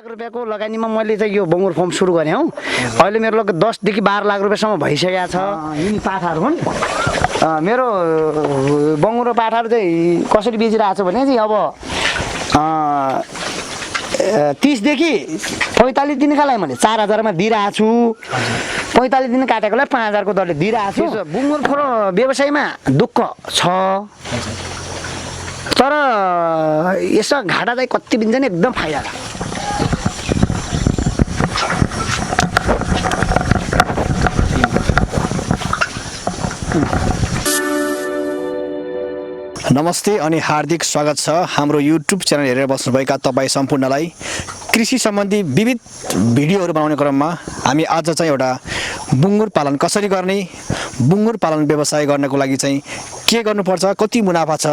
लाख रुपैयाँको लगानीमा मैले चाहिँ यो बङ्गुर फर्म सुरु गरेँ हौ। अहिले मेरो लगभग 10 देखि 12 लाख रुपैयाँसम्म भइसकेको छ। यिनी पाठाहरू हुन्। मेरो बङ्गुर र पाठाहरू चाहिँ कसरी बेचिरहेको छु भने चाहिँ अब 30 देखि 45 दिनका लागि मैले 4000 मा दिइरहेको छु। 45 दिन काटेकोलाई 5000 को दरले दिइरहेको छु। बङ्गुर फर्म व्यवसायमा दुःख छ, तर यसो घाटा चाहिँ कति दिन्छ नि एकदम फाइदा। नमस्ते अनि हार्दिक स्वागत छ हाम्रो युट्युब च्यानल हेरेर बस्नुभएका तपाईँ सम्पूर्णलाई। कृषि सम्बन्धी विविध भिडियोहरू बनाउने क्रममा हामी आज चाहिँ एउटा बुङ्गुर पालन कसरी गर्ने, बुङ्गुर पालन व्यवसाय गर्नको लागि चाहिँ के गर्नुपर्छ, कति मुनाफा छ,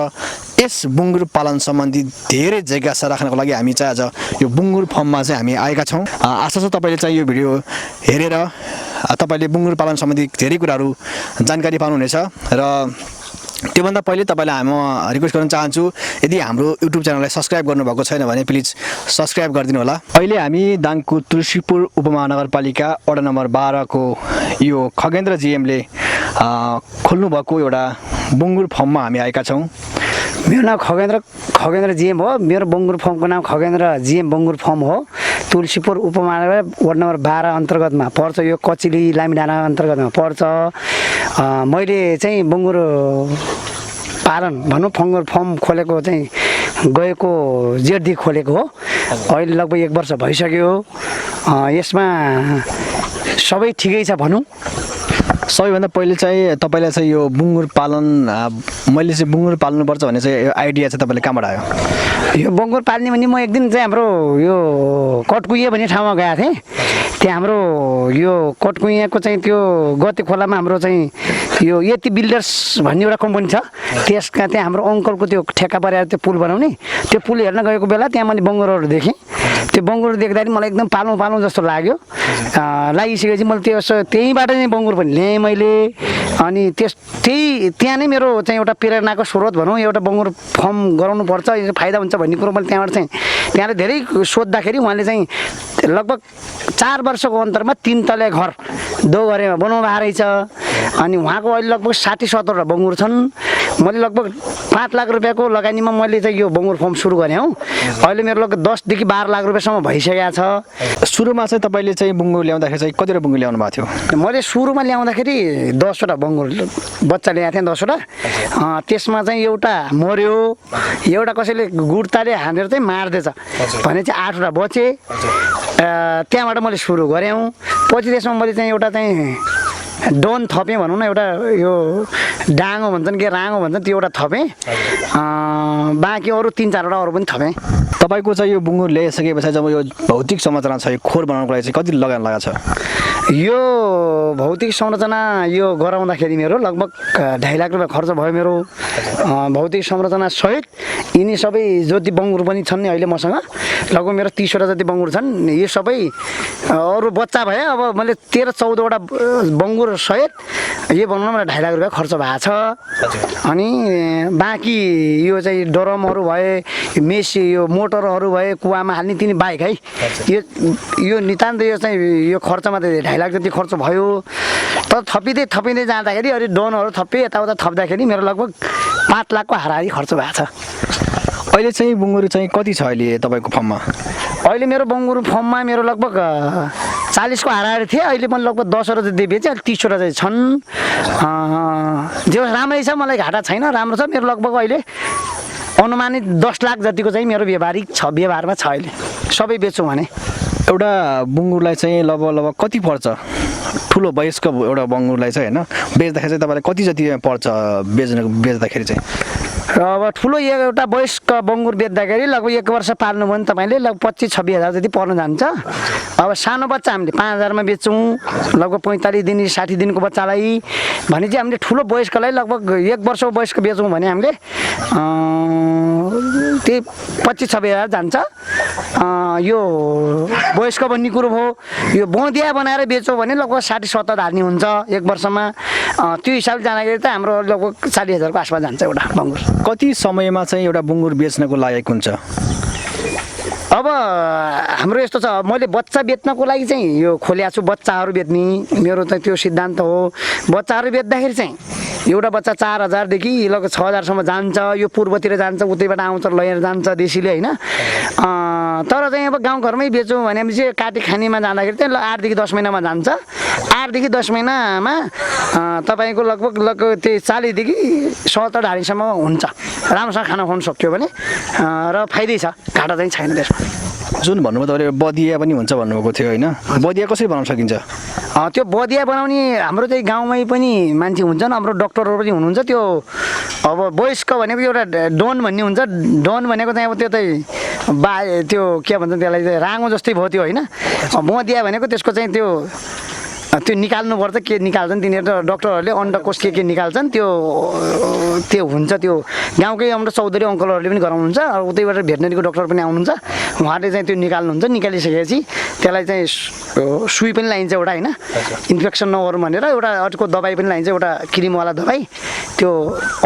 यस बुङ्गुर पालन सम्बन्धी धेरै जिज्ञासा राख्नको लागि हामी चाहिँ आज यो बुङ्गुर फर्ममा चाहिँ हामी आएका छौँ। आशा छ तपाईँले चाहिँ यो भिडियो हेरेर तपाईँले बुङ्गुर पालन सम्बन्धी धेरै कुराहरू जानकारी पाउनुहुनेछ। र त्योभन्दा पहिले तपाईँलाई म रिक्वेस्ट गर्न चाहन्छु, यदि हाम्रो युट्युब च्यानललाई सब्सक्राइब गर्नुभएको छैन भने प्लिज सब्सक्राइब गरिदिनु होला। अहिले हामी दाङको तुलसीपुर उपमहानगरपालिका वडा नम्बर 12 को यो खगेन्द्र जीएमले खोल्नुभएको एउटा बुङ्गुर फर्ममा हामी आएका छौँ। मेरो नाम खगेन्द्र जीएम हो। मेरो बङ्गुर फर्मको नाम खगेन्द्र जीएम बङ्गुर फर्म हो। तुलसीपुर उपमहानगर वार्ड नम्बर 12 अन्तर्गतमा पर्छ। यो कचिली लामिडाँडा अन्तर्गतमा पर्छ। मैले चाहिँ बङ्गुर पालन भनौँ बङ्गुर फर्म खोलेको चाहिँ गएको जेठदेखि खोलेको हो। अहिले लगभग 1 वर्ष भइसक्यो। यसमा सबै ठिकै छ भनौँ। सबैभन्दा पहिले चाहिँ तपाईँलाई चाहिँ यो बुङ्गुर पालन मैले चाहिँ बुङ्गुर पाल्नुपर्छ भन्ने चाहिँ यो आइडिया चाहिँ तपाईँले कहाँबाट आयो? यो बङ्गुर पाल्ने भने म एक दिन चाहिँ हाम्रो यो कटकुइया भन्ने ठाउँमा गएको थिएँ। त्यहाँ हाम्रो यो कटकुइयाको चाहिँ त्यो गते खोलामा हाम्रो चाहिँ यो यति बिल्डर्स भन्ने एउटा कम्पनी छ। त्यसका त्यहाँ हाम्रो अङ्कलको त्यो ठेक्का परेर त्यो पुल बनाउने, त्यो पुल हेर्न गएको बेला त्यहाँ मैले बङ्गुरहरू देखेँ। त्यो बङ्गुर देख्दाखेरि मलाई एकदम पालौँ जस्तो लाग्यो। लागिसकेपछि मैले त्यहीँबाट चाहिँ बङ्गुर पनि ल्याएँ मैले। अनि त्यहाँ नै मेरो चाहिँ एउटा प्रेरणाको स्रोत भनौँ, एउटा बङ्गुर फर्म गराउनुपर्छ, यो फाइदा हुन्छ भन्ने कुरो मैले त्यहाँबाट धेरै सोद्धाखेरि उहाँले चाहिँ लगभग 4 वर्षको अन्तरमा 3 तले घर दोघरेमा बनाउनु भएको रहेछ। अनि उहाँको अहिले लगभग 60-70 बङ्गुर छन्। मैले लगभग 5 लाख रुपैयाँको लगानीमा मैले चाहिँ यो बङ्गुर फर्म सुरु गरेँ हौ। अहिले मेरो लगभग 10 देखि 12 लाख रुपैयाँसम्म भइसकेको छ। सुरुमा चाहिँ तपाईँले चाहिँ बुङ्गुर ल्याउँदाखेरि चाहिँ कतिवटा बुङ्गुर ल्याउनु भएको थियो? मैले सुरुमा ल्याउँदाखेरि 10वटा बङ्गुर बच्चा ल्याएको थिएँ, 10वटा। त्यसमा चाहिँ एउटा मर्यो, एउटा कसैले गुड्ताले हानेर चाहिँ मार्दैछ भने चाहिँ 8वटा बचे। त्यहाँबाट मैले सुरु गरेँ। पछि त्यसमा मैले चाहिँ एउटा चाहिँ डोन थपेँ भनौँ न, एउटा यो डाँगो भन्छन् कि राँगो भन्छन्, त्यो एउटा थपेँ। बाँकी अरू 3-4वटा अरू पनि थपेँ। तपाईँको चाहिँ यो बुङ्गुर ल्याइसकेपछि जब यो भौतिक संरचना छ यो खोर बनाउनको लागि चाहिँ कति लगानी लागेको छ? यो भौतिक संरचना यो गराउँदाखेरि मेरो लगभग 2.5 लाख रुपियाँ खर्च भयो मेरो। भौतिक संरचना सहित यिनी सबै जति बङ्गुर पनि छन् नि अहिले मसँग लगभग मेरो 30वटा जति बङ्गुर छन्। यो सबै अरू बच्चा भए अब मैले 13-14वटा बङ्गुर सहित यो बनाउनमा 2.5 लाख रुपियाँ खर्च भएको छ। अनि बाँकी यो चाहिँ ड्रमहरू भए, मेसी यो मोटरहरू भए, कुवामा हाल्ने तिनी बाइक है, यो नितान्त यो चाहिँ यो खर्चमा त 2.5 लाख जति खर्च भयो। तर थपिँदै जाँदाखेरि अरू डोनहरू थपे यताउता थप्दाखेरि मेरो लगभग 5 लाखको हाराहारी खर्च भएको छ। अहिले चाहिँ बुङ्गुर चाहिँ कति छ अहिले तपाईँको फर्ममा? अहिले मेरो बङ्गुर फर्ममा मेरो लगभग 40 को हाराहारी थिए। अहिले पनि लगभग 10वटा जति बेचेँ। अहिले 30वटा चाहिँ छन्। जो राम्रै छ, मलाई घाटा छैन, राम्रो छ। मेरो लगभग अहिले अनुमानित 10 लाख जतिको चाहिँ मेरो व्यवहारमा छ। अहिले सबै बेच्छु भने एउटा बुङ्गुरलाई चाहिँ लगभग कति पर्छ? ठुलो वयस्क एउटा बङ्गुरलाई चाहिँ होइन बेच्दाखेरि चाहिँ तपाईँलाई कति जति पर्छ बेच्दाखेरि चाहिँ? अब ठुलो एउटा वयस्क बङ्गुर बेच्दाखेरि लगभग 1 वर्ष पाल्नु भयो भने तपाईँले लगभग 25-26 हजार जति पर्न जान्छ। अब सानो बच्चा हामीले 5,000 मा बेच्छौँ, लगभग 45 दिन 60 दिनको बच्चालाई भने चाहिँ हामीले ठुलो वयस्कलाई लगभग 1 वर्षको वयस्क बेचौँ भने हामीले त्यही 25-26 हजार जान्छ। यो वयस्क भन्ने कुरो हो। यो बोधिया बनाएर बेचौँ भने लगभग 60-70 हाल्ने हुन्छ 1 वर्षमा। त्यो हिसाबले जाँदाखेरि त हाम्रो लगभग 40,000 को आसपास जान्छ एउटा बङ्गुर। कति समयमा चाहिँ एउटा बुङ्गुर बेच्नको लायक हुन्छ? अब हाम्रो यस्तो छ मैले बच्चा बेच्नको लागि चाहिँ यो खोलेको छु बच्चाहरू बेच्ने मेरो चाहिँ त्यो सिद्धान्त हो बच्चाहरू बेच्दाखेरि चाहिँ एउटा बच्चा 4000 देखि लगभग 6000 सम्म जान्छ यो पूर्वतिर जान्छ उतैबाट आउँछ लिएर जान्छ देशीले हैन तर चाहिँ अब गाउँघरमै बेचौँ भनेपछि काटी खानीमा जाँदाखेरि चाहिँ 8 देखि 10 महिनामा जान्छ 8 देखि 10 महिनामा तपाईको लगभग त्यही 40 देखि 70 ढाडीसम्म हुन्छ राम्रोसँग खाना खुवाउन सक्यो भने र फाइदै छ घाटा चाहिँ छैन त्यसमा जुन भन्नुभयो तपाईँले बदिया पनि हुन्छ भन्नुभएको थियो होइन बदिया कसरी बनाउन सकिन्छ त्यो बदिया बनाउने हाम्रो चाहिँ गाउँमै पनि मान्छे हुन्छन् हाम्रो डक्टरहरू पनि हुनुहुन्छ त्यो अब वयस्क भनेको एउटा डन भन्ने हुन्छ डन भनेको चाहिँ अब त्यो चाहिँ त्यो के भन्छ त्यसलाई चाहिँ राँगो जस्तै भयो त्यो होइन बदिया भनेको त्यसको चाहिँ त्यो निकाल्नुपर्छ के निकाल्छन् तिनीहरू डक्टरहरूले अन्डकोष के निकाल्छन् त्यो हुन्छ त्यो गाउँकै हाम्रो चौधरी अङ्कलहरूले पनि गराउनुहुन्छ उतैबाट भेटनेरीको डक्टर पनि आउनुहुन्छ उहाँले चाहिँ त्यो निकाल्नुहुन्छ निकालिसकेपछि त्यसलाई चाहिँ सुई पनि लाइन्छ एउटा होइन इन्फेक्सन नगरौँ भनेर एउटा अर्को दबाई पनि लाइन्छ एउटा क्रिमवाला दबाई त्यो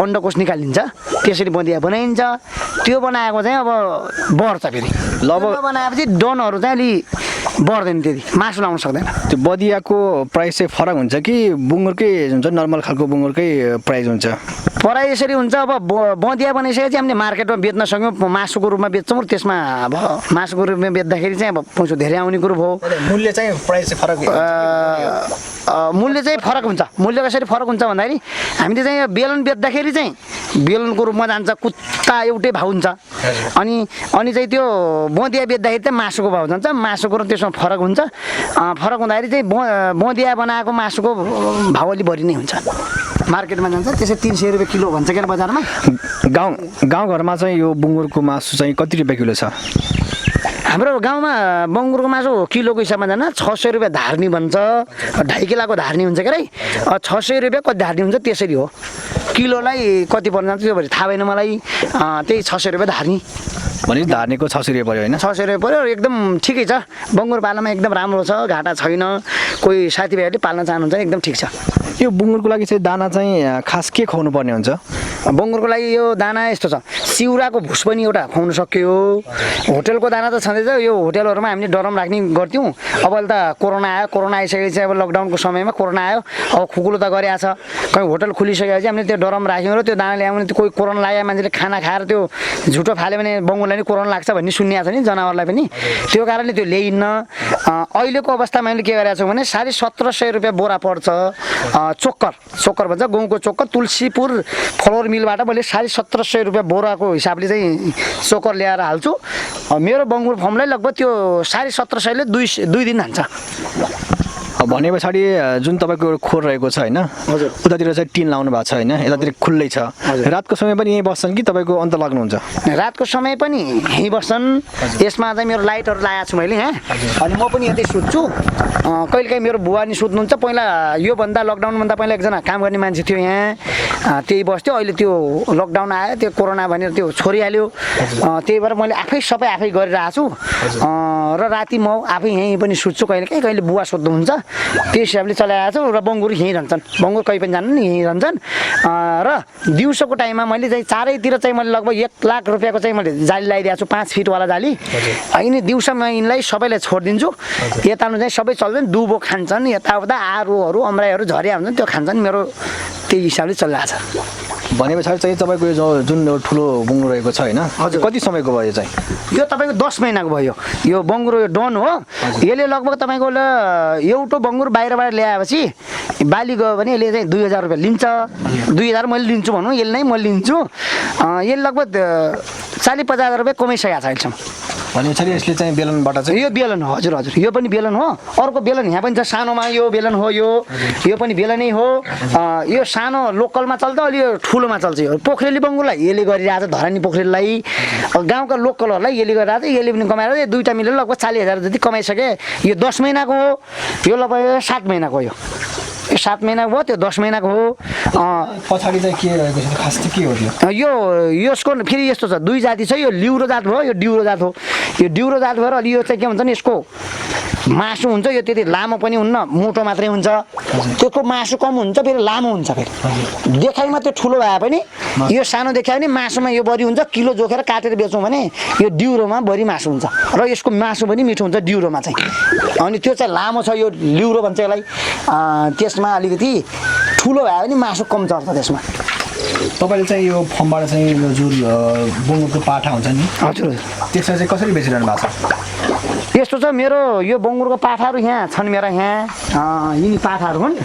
अन्डकोष निकालिन्छ त्यसरी बदिया बनाइन्छ त्यो बनाएको चाहिँ अब बढ्छ फेरि बनाएपछि डनहरू चाहिँ अलि बढ्दैन त्यति मासु लाउन सक्दैन त्यो बदियाको प्राइस चाहिँ फरक हुन्छ कि बुङ्गुरकै हुन्छ नर्मल खालको बुङ्गुरकै प्राइस हुन्छ प्राइस यसरी हुन्छ अब बदिया बनाइसकेपछि हामीले मार्केटमा बेच्न सक्यौँ मासुको रूपमा बेच्छौँ त्यसमा अब मासुको रूपमा बेच्दाखेरि चाहिँ अब पैसा धेरै आउने कुरो भयो मूल्य चाहिँ प्राइस चाहिँ फरक मूल्य चाहिँ फरक हुन्छ मूल्य कसरी फरक हुन्छ भन्दाखेरि हामीले चाहिँ बेलन बेच्दाखेरि चाहिँ बेलनको रूपमा जान्छ कुत्ता एउटै भाउ हुन्छ अनि चाहिँ त्यो बदिया बेच्दाखेरि चाहिँ मासुको भाउ जान्छ मासुको र त्यसमा फरक हुन्छ फरक हुँदाखेरि चाहिँ बदिया बनाएको मासुको भाउ अलि बढी नै हुन्छ मार्केटमा जान्छ त्यसै 300 रुपियाँ किलो भन्छ क्या बजारमा गाउँघरमा चाहिँ यो बुङ्गुरको मासु चाहिँ कति रुपियाँ किलो छ हाम्रो गाउँमा बङ्गुरको मासु किलोको हिसाबमा जान 600 रुपियाँ धार्नी भन्छ 2.5 किलोको धार्नी हुन्छ के 600 रुपियाँ कति धार्नी हुन्छ त्यसरी हो किलोलाई कति पर्न जान्छ त्यो भरि थाहा भएन मलाई त्यही 600 रुपियाँ धार्नी भने धार्नीको 600 रुपियाँ पर्यो होइन 600 रुपियाँ पर्यो एकदम ठिकै छ बङ्गुर पाल्नमा एकदम राम्रो छ घाटा छैन कोही साथीभाइहरूले पाल्न चाहनुहुन्छ एकदम ठिक छ यो बुङ्गुरको लागि चाहिँ दाना चाहिँ खास के खुवाउनु पर्ने हुन्छ बङ्गुरको लागि यो दाना यस्तो छ सिउराको भुस पनि एउटा खुवाउन सक्यो होटेलको दाना त छँदैछ यो होटेलहरूमा हामीले डरम राख्ने गर्थ्यौँ अब अहिले त कोरोना आइसकेपछि अब लकडाउनको समयमा कोरोना आयो अब खुकुलो त गरिरहेको छ कहीँ होटल खुलिसकेपछि हामीले त्यो डरम राख्यौँ र त्यो दाना ल्यायौँ भने कोही कोरोना लाग्यो मान्छेले खाना खाएर त्यो झुटो फाल्यो भने बङ्गुरलाई नि कोरोना लाग्छ भन्ने सुनिएको छ नि जनावरलाई पनि त्यो कारणले त्यो ल्याइन्न अहिलेको अवस्थामा मैले के गरेको छु भने 1750 रुपियाँ बोरा पर्छ चोक्कर भन्छ गहुँको चोक्कर तुलसीपुर फ्लोर मिलबाट मैले 1750 रुपियाँ बोराको हिसाबले चाहिँ चोक्कर ल्याएर हाल्छु मेरो बङ्गुर फर्मलाई लगभग त्यो 1750 ले 2 दिन हान्छ भने पछाडि जुन तपाईँको खोर रहेको छ होइन हजुर उतातिर चाहिँ टिन लाउनु भएको छ होइन यतातिर खुल्लै छ रातको समय पनि यहीँ बस्छन् कि तपाईँको अन्त लाग्नुहुन्छ रातको समय पनि यहीँ बस्छन् यसमा चाहिँ मेरो लाइटहरू लगाएको छु मैले यहाँ अनि म पनि यतै सुत्छु कहिलेकाहीँ मेरो बुवा नि सुत्नुहुन्छ पहिला योभन्दा लकडाउनभन्दा पहिला एकजना काम गर्ने मान्छे थियो यहाँ त्यही बस्थ्यो अहिले त्यो लकडाउन आयो त्यो कोरोना भनेर त्यो छोडिहाल्यो त्यही भएर मैले आफै गरिरहेको छु र राति म आफै यहीँ पनि सुत्छु कहिले बुवा सुत्नुहुन्छ त्यो हिसाबले चलाइरहेको छु र बङ्गुर यहीँ रहन्छन् बङ्गुर कहीँ पनि जान्नु नि यहीँ रहन्छन् र दिउँसोको टाइममा मैले चाहिँ चारैतिर चाहिँ मैले लगभग 1 लाख रुपियाँको चाहिँ मैले जाली लगाइदिएको छु 5 फिटवाला जाली यिनी दिउँसोमा यिनलाई सबैलाई छोडिदिन्छु यतानु चाहिँ सबै चल्छन् दुबो खान्छन् यताउता आरुहरू अमराईहरू झरिया हुन्छन् त्यो खान्छन् मेरो त्यही हिसाबले चलिरहेको छ भने पछाडि चाहिँ तपाईँको यो जुन ठुलो बङ्गुर रहेको छ होइन हजुर कति समयको भयो चाहिँ यो तपाईँको 10 महिनाको भयो यो बङ्गुर यो डन हो यसले लगभग तपाईँको एउटा बङ्गुर बाहिरबाट ल्याएपछि बाली गयो भने यसले चाहिँ 2000 रुपियाँ लिन्छ 2000 मैले लिन्छु भनौँ यसले नै मैले लिन्छु यसले लगभग 40-50 हजार रुपियाँ कमाइसकेको छ अहिलेसम्म भने पछाडि यसले चाहिँ बेलनबाट चाहिँ यो बेलन हो हजुर यो पनि बेलन हो अर्को बेलन यहाँ पनि छ सानोमा यो बेलन हो यो पनि बेलनै हो यो सानो लोकलमा चल्छ अलि यो ठुलोमा चल्छ यो पोखरेली बङ्गुरलाई यसले गरिरहेको छ धरानी पोखरेलीलाई गाउँका लोकलहरूलाई यसले गरिरहेको छ यसले पनि कमाएर दुईटा मिलेर लगभग 40,000 जति कमाइसके यो 10 महिनाको हो यो लगभग 7 महिनाको हो यो 7 महिनाको भयो त्यो 10 महिनाको हो पछाडि चाहिँ के रहेको छ खास चाहिँ के हो यो यसको फेरि यस्तो छ दुई जाति छ यो लिउरो जात भयो यो डिउरो जात हो यो डिउरो जात भएर अलि यो चाहिँ के भन्छ नि यसको मासु हुन्छ यो त्यति लामो पनि हुन्न मोटो मात्रै हुन्छ त्यसको मासु कम हुन्छ फेरि लामो हुन्छ फेरि देखाइमा त्यो ठुलो भए पनि यो सानो देखायो भने मासुमा यो बढी हुन्छ किलो जोखेर काटेर बेच्छौँ भने यो डिउरोमा बढी मासु हुन्छ र यसको मासु पनि मिठो हुन्छ डिउरोमा चाहिँ अनि त्यो चाहिँ लामो छ यो लिउरो भन्छ यसलाई त्यसमा अलिकति ठुलो भयो भने मासु कम चल्छ त्यसमा तपाईँले चाहिँ यो फर्मबाट चाहिँ यो जुन बङ्गुरको पाठा हुन्छ नि हजुर त्यसलाई चाहिँ कसरी बेचिरहनु भएको छ यस्तो छ मेरो यो बङ्गुरको पाठाहरू यहाँ छन् मेरा यहाँ यिनी पाठाहरू हुन्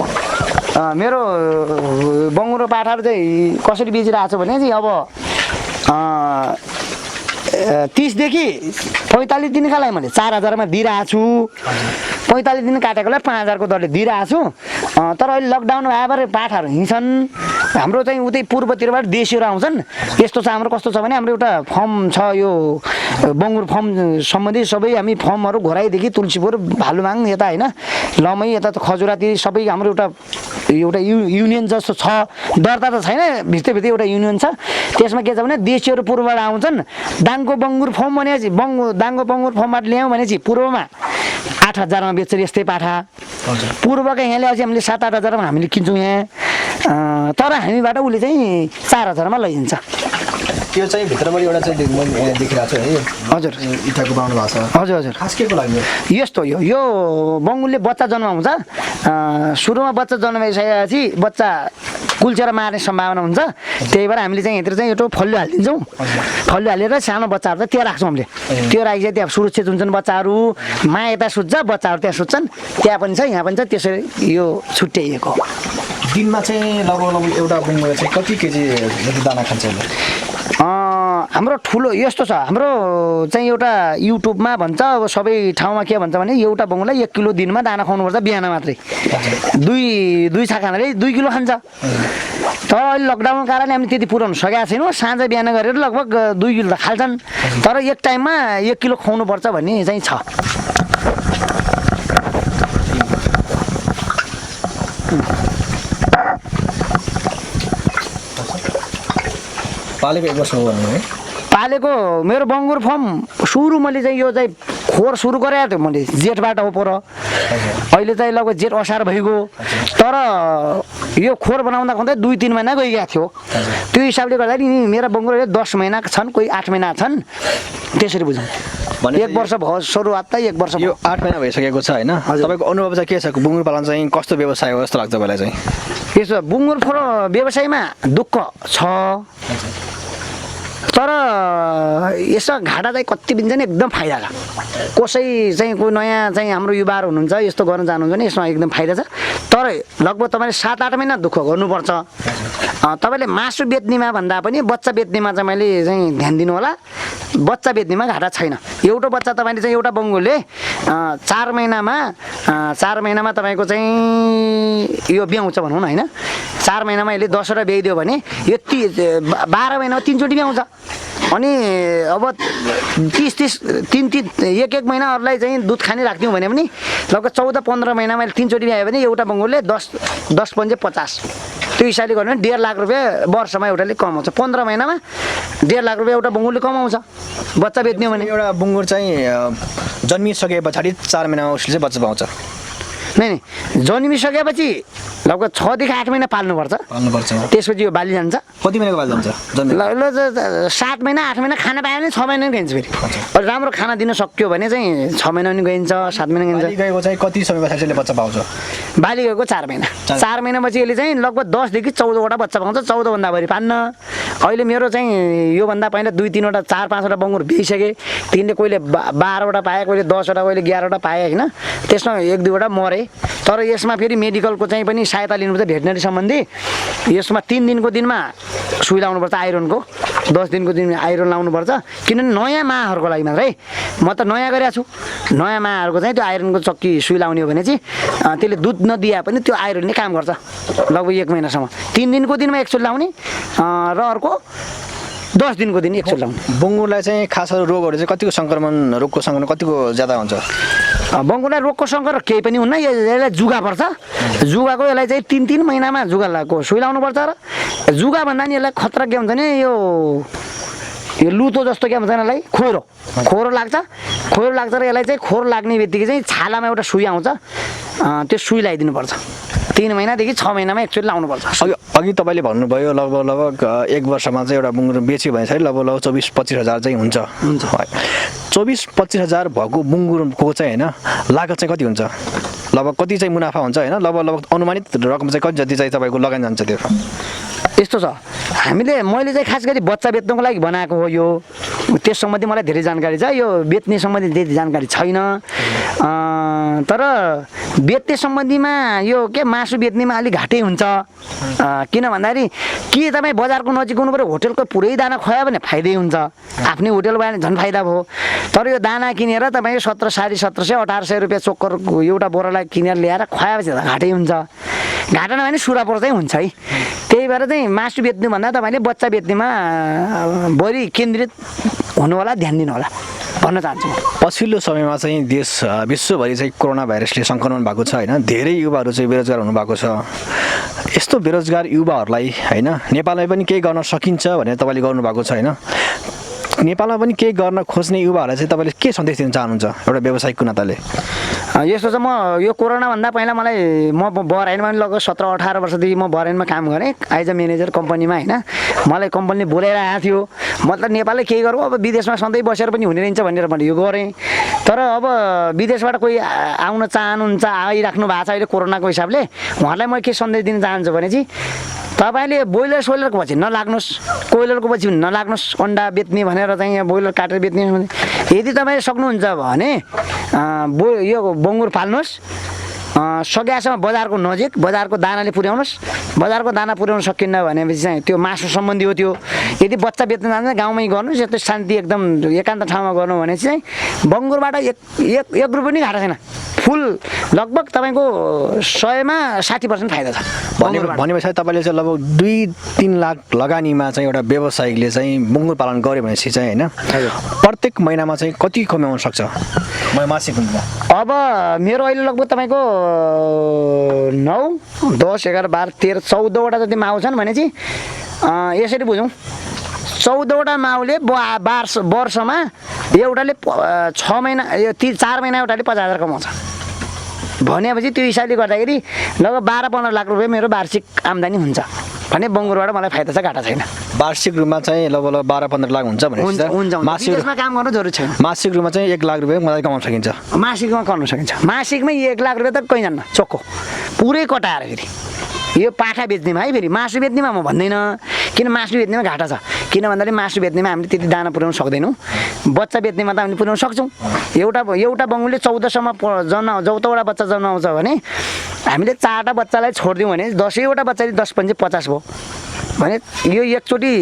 मेरो बङ्गुरको पाठाहरू चाहिँ कसरी बेचिरहेको छु भने चाहिँ अब 30 देखि 45 दिनका लागि मैले 4000 मा दिइरहेको छु 45 दिन काटेकोलाई 5000 को दरले दिइरहेको छु तर अहिले लकडाउन भएर पाठाहरू हिँड्छन् हाम्रो चाहिँ उतै पूर्वतिरबाट देशीहरू आउँछन् यस्तो छ हाम्रो कस्तो छ भने हाम्रो एउटा फर्म छ यो बङ्गुर फर्म सम्बन्धी सबै हामी फर्महरू घोराइदेखि तुलसीपुर भालुमाङ यता होइन लमै यता त खजुरातिर सबै हाम्रो एउटा युनियन जस्तो छ दर्ता त छैन भित्रै एउटा युनियन छ त्यसमा के छ भने देशीहरू पूर्वबाट आउँछन् दाङको बङ्गुर फर्म भनेपछि दाङको बङ्गुर फर्मबाट ल्यायौँ भनेपछि पूर्वमा 8000 मा बेच्छ यस्तै पाठा पूर्वका यहाँ ल्याएपछि हामीले 7-8 हजारमा हामीले किन्छौँ यहाँ तर हामीबाट उसले चाहिँ 4000 मा लैजान्छ त्यो चाहिँ भित्रबाट एउटा चाहिँ देखिरहेको छु है हजुर इँटाको बनाउनु भएको छ हजुर हजुर खास के को लागि यस्तो यो बङ्गुरले बच्चा जन्माउँछ सुरुमा बच्चा जन्माइसकेपछि बच्चा कुल्चेर मार्ने सम्भावना हुन्छ त्यही भएर हामीले चाहिँ यत्र चाहिँ एउटा फल्यो हालिदिन्छौँ फल्यो हालेर सानो बच्चाहरू चाहिँ त्यहाँ राख्छौँ हामीले त्यो राखेपछि त्यहाँ सुरक्षित हुन्छन् बच्चाहरू माया यता सुत्छ बच्चाहरू त्यहाँ सुत्छन् त्यहाँ पनि छ यहाँ पनि छ त्यसरी यो छुट्याइएको दिनमा चाहिँ लगभग एउटा बङ्गुर चाहिँ कति केजी जति दाना खान्छ हाम्रो ठुलो यस्तो छ हाम्रो चाहिँ एउटा युट्युबमा भन्छ अब सबै ठाउँमा के भन्छ भने एउटा बङ्गुरलाई 1 किलो दिनमा दाना खुवाउनुपर्छ बिहान मात्रै दुई छाक खानाले 2 किलो खान्छ तर अहिले लकडाउनको कारणले हामी त्यति पुऱ्याउन सकेका छैनौँ साँझ बिहान गरेर लगभग 2 किलो त खाल्छन् तर एक टाइममा 1 किलो खुवाउनुपर्छ भन्ने चाहिँ छ पालेको 1 वर्ष हो भन्नु है पालेको मेरो बङ्गुर फर्म सुरु मैले चाहिँ यो चाहिँ खोर सुरु गरेको थियो मैले जेठबाट हो पर अहिले चाहिँ लगभग जेठ असार भइगयो तर यो खोर बनाउँदा खुँदै 2-3 महिना गइरहेको थियो त्यो हिसाबले गर्दा नि मेरा बङ्गुरहरू 10 महिना छन् कोही 8 महिना छन् त्यसरी बुझौँ 1 वर्ष भयो सुरुवात त 1 वर्ष यो 8 महिना भइसकेको छ होइन तपाईँको अनुभव चाहिँ के छ बङ्गुर पालन चाहिँ कस्तो व्यवसाय हो जस्तो लाग्छ तपाईँलाई चाहिँ यसो बङ्गुर व्यवसायमा दुःख छ तर यसो घाटा चाहिँ कति दिन चाहिँ एकदम फाइदा छ कसै चाहिँ कोही नयाँ चाहिँ हाम्रो युवाहरू हुनुहुन्छ यस्तो गर्न चाहनुहुन्छ भने यसमा एकदम फाइदा छ तर लगभग तपाईँले 7-8 महिना दुःख गर्नुपर्छ तपाईँले मासु बेच्नेमा भन्दा पनि बच्चा बेच्नेमा चाहिँ मैले चाहिँ ध्यान दिनु होला बच्चा बेच्नेमा घाटा छैन एउटा बच्चा तपाईँले चाहिँ एउटा बङ्गुरले 4 महिनामा तपाईँको चाहिँ यो ब्याउँछ भनौँ न होइन 4 महिनामा यसले 10 वटा ब्याइदियो भने यो 12 महिनामा 3 चोटि ब्याउँछ अनि अब 30 एक महिना अरूलाई चाहिँ दुध खाने राख्थ्यौँ भने पनि लगभग 14-15 महिनामा 3 चोटि ब्यायो भने एउटा बङ्गुरले 10 पंजे 50 त्यो हिसाबले गर्नु भने 1.5 लाख रुपियाँ वर्षमा एउटाले कमाउँछ 15 महिनामा 1.5 लाख रुपियाँ एउटा बङ्गुरले कमाउँछ बच्चा बेच्ने भने एउटा बङ्गुर चाहिँ जन्मिसके पछाडि 4 महिनामा उसले चाहिँ बच्चा पाउँछ नै जन्मिसकेपछि लगभग 6 देखि 8 महिना पाल्नुपर्छ त्यसपछि यो बाली जान्छ कति महिनाको बाली जान्छ 7 महिना 8 महिना खाना पायो भने 6 महिना गइन्छ फेरि राम्रो खाना दिन सक्यो भने चाहिँ 6 महिना पनि गइन्छ 7 महिना गइन्छ बाली गएको चाहिँ कति समय पछाडि यसले बच्चा पाउँछ बाली गएको 4 महिना 4 महिनापछि यसले चाहिँ लगभग 10 देखि 14 वटा बच्चा पाउँछ 14 भन्दा बढी पान्न अहिले मेरो चाहिँ योभन्दा पहिला 2-3 वटा 4-5 वटा बङ्गुर बेचिसके तिनले कोहीले 12 वटा पाए कोहीले 10 वटा कोहीले 11 वटा पाए होइन त्यसमा 1-2 वटा मरे तर यसमा फेरि मेडिकलको चाहिँ पनि सहायता लिनुपर्छ भेटनरी सम्बन्धी यसमा 3 दिनको दिनमा सुई लाउनुपर्छ आइरनको 10 दिनको दिनमा आइरन लाउनुपर्छ किनभने नयाँ माहरूको लागि मात्रै म त नयाँ गरेको छु नयाँ माहरूको चाहिँ त्यो आइरनको चक्की सुई लाउने हो भने चाहिँ त्यसले दुध नदिए पनि त्यो आइरनले काम गर्छ लगभग 1 महिनासम्म 3 दिनको दिनमा एकचोटि लाउने र अर्को 10 दिनको दिन एकचोटि लाउने बङ्गुरलाई चाहिँ खास रोगहरू चाहिँ कतिको सङ्क्रमण रोगको सङ्क्रमण कतिको ज्यादा हुन्छ बङ्गुरलाई रोगको सङ्क्रमण केही पनि हुन्न यसलाई जुगा पर्छ जुगाको यसलाई चाहिँ 3 महिनामा जुगाको सुई लाउनु पर्छ र जुगा भन्दा नि यसलाई खतरा के हुन्छ भने यो लुतो जस्तो के भन्छ यसलाई खोरो लाग्छ खोर लाग्छ र यसलाई चाहिँ खोर लाग्ने बित्तिकै चाहिँ छालामा एउटा सुई आउँछ त्यो सुई लगाइदिनुपर्छ 3 महिनादेखि 6 महिनामा एक्चुअली लाउनुपर्छ अघि तपाईँले भन्नुभयो लगभग 1 वर्षमा चाहिँ एउटा बुङ्गुर बेच्यो भने चाहिँ लगभग 24-25 हजार चाहिँ हुन्छ 24-25 हजार भएको बुङ्गुरको चाहिँ होइन लागत चाहिँ कति हुन्छ लगभग कति चाहिँ मुनाफा हुन्छ होइन लगभग अनुमानित रकम चाहिँ कति जति चाहिँ तपाईँको लगानी जान्छ त्यो यस्तो छ मैले चाहिँ खास गरी बच्चा बेच्नको लागि बनाएको हो यो त्यस सम्बन्धी मलाई धेरै जानकारी छ यो बेच्ने सम्बन्धी धेरै जानकारी छैन तर बेच्ने सम्बन्धीमा यो के मासु बेच्नेमा अलिक घाटै हुन्छ किन भन्दाखेरि के तपाईँ बजारको नजिक हुनु पऱ्यो होटलको पुरै दाना खुवायो भने फाइदै हुन्छ आफ्नै होटल भयो भने झन् फाइदा भयो तर यो दाना किनेर तपाईँ 1700-1750 रुपियाँ चोक्कर एउटा बोरालाई किनेर ल्याएर खुवाएपछि त घाटै हुन्छ घाटा नभए नि सुरा पर्दै हुन्छ है त्यही भएर चाहिँ मासु बेच्नुभन्दा तपाईँले बच्चा बेच्नेमा बढी केन्द्रित हुनु होला ध्यान दिनु होला भन्न चाहन्छु पछिल्लो समयमा चाहिँ देश विश्वभरि चाहिँ कोरोना भाइरसले सङ्क्रमण भएको छ होइन धेरै युवाहरू चाहिँ बेरोजगार हुनुभएको छ यस्तो बेरोजगार युवाहरूलाई होइन नेपालमै पनि केही गर्न सकिन्छ भनेर तपाईँले गर्नुभएको छ होइन नेपालमा पनि केही गर्न खोज्ने युवाहरूलाई चाहिँ तपाईँले के सन्देश दिन चाहनुहुन्छ एउटा व्यावसायिकको नाताले यस्तो छ म यो कोरोनाभन्दा पहिला म बहराइनमा पनि लगभग 17-18 वर्षदेखि म बहराइनमा काम गरेँ एज अ म्यानेजर कम्पनीमा होइन मलाई कम्पनीले बोलाइरहेको थियो मतलब नेपालले केही गरौँ अब विदेशमा सधैँ बसेर पनि हुने रहेछ भनेर मैले यो गरेँ तर अब विदेशबाट कोही आउन चाहनुहुन्छ आइराख्नु भएको छ अहिले कोरोनाको हिसाबले उहाँहरूलाई म के सन्देश दिन चाहन्छु भने चाहिँ तपाईँले बोइलर सोइलरको पछि नलाग्नुहोस् कोइलरको पछि नलाग्नुहोस् अन्डा बेच्ने भनेर चाहिँ बोइलर काटेर बेच्ने यदि तपाईँ सक्नुहुन्छ भने यो बङ्गुर पाल्नुहोस् सकेसम्म बजारको नजिक बजारको दानाले पुर्याउनुहोस् बजारको दाना पुर्याउन सकिन्न भनेपछि चाहिँ त्यो मासु सम्बन्धी हो त्यो यदि बच्चा बेच्न जान्छ गाउँमै गर्नुहोस् यस्तो शान्ति एकदम एकान्त ठाउँमा गर्नु भने चाहिँ बङ्गुरबाट एक रुपियाँ पनि घाटा छैन फुल लगभग तपाईँको 100मा 60% फाइदा छ भनेपछि तपाईँले चाहिँ लगभग 2-3 लाख लगानीमा चाहिँ एउटा व्यवसायिकले चाहिँ बङ्गुर पालन गर्यो भनेपछि चाहिँ होइन प्रत्येक महिनामा चाहिँ कति कमाउन सक्छ मासिक अब मेरो अहिले लगभग तपाईँको 9, 10, 11, 12, 13, 14वटा जति माउ छन् भने चाहिँ यसरी बुझौँ 14वटा माउले वर्षमा एउटाले 6 महिना यो 4 महिना एउटाले 50,000 कमाउँछ भनेपछि त्यो हिसाबले गर्दाखेरि लगभग 12-15 लाख रुपियाँ मेरो वार्षिक आम्दानी हुन्छ भने बङ्गुरबाट मलाई फाइदा छ घाटा छैन वार्षिक रूपमा चाहिँ लगभग 12-15 लाख हुन्छ भने मासिकमा काम गर्नु जरुरी छैन मासिक रूपमा चाहिँ 1 लाख रुपियाँ मलाई कमाउन सकिन्छ मासिकमा गर्न सकिन्छ मासिकमै 1 लाख रुपियाँ त कहीँ जान्न चोखो पुरै कटाएर फेरि यो पाठा बेच्नेमा है फेरि मासु बेच्नेमा म भन्दैन किन मासु बेच्नेमा घाटा छ किन भन्दाखेरि मासु बेच्नेमा हामीले त्यति दाना पुर्याउन सक्दैनौँ बच्चा बेच्नेमा त हामीले पुर्याउन सक्छौँ एउटा बङ्गुरले 14सम्म 14वटा बच्चा जन्माउँछ भने हामीले 4वटा बच्चालाई छोडिदिउँ भने 10वटा बच्चाले 10 × 5 = 50 भयो भने यो एकचोटि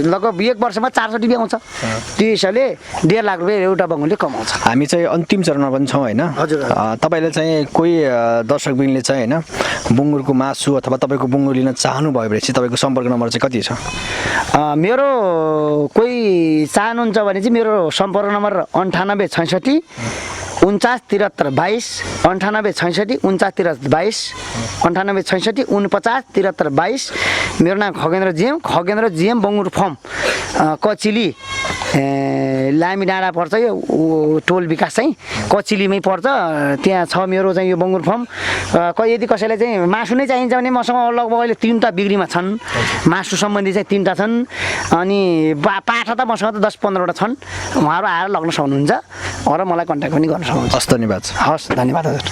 लगभग 1 वर्षमा 4 चोटि आउँछ त्यो हिसाबले 1.5 लाख रुपियाँ एउटा बङ्गुरले कमाउँछ हामी चाहिँ अन्तिम चरणमा पनि छौँ होइन तपाईँले चाहिँ कोही दर्शकबिनले चाहिँ होइन बुङ्गुरको मासु अथवा तपाईँको बुङ्गुर लिन चाहनुभयो भने चाहिँ तपाईँको सम्पर्क नम्बर चाहिँ कति छ मेरो कोही चाहनुहुन्छ भने चाहिँ मेरो सम्पर्क नम्बर 9866 497322 9866 497322 9866 497322 मेरो नाम खगेन्द्र जिएम बङ्गुर फर्म कचिली लामी डाँडा पर्छ यो टोल विकास चाहिँ कचिलीमै पर्छ त्यहाँ छ मेरो चाहिँ यो बङ्गुर फर्म यदि कसैलाई चाहिँ मासु नै चाहिन्छ भने मसँग लगभग अहिले 3टा बिक्रीमा छन् मासु सम्बन्धी चाहिँ 3टा छन् अनि पाठा त मसँग त 10-15वटा छन् उहाँहरू आएर लग्न सक्नुहुन्छ र मलाई कन्ट्याक्ट पनि गर्न सक्नुहुन्छ हस् धन्यवाद हस् धन्यवाद हजुर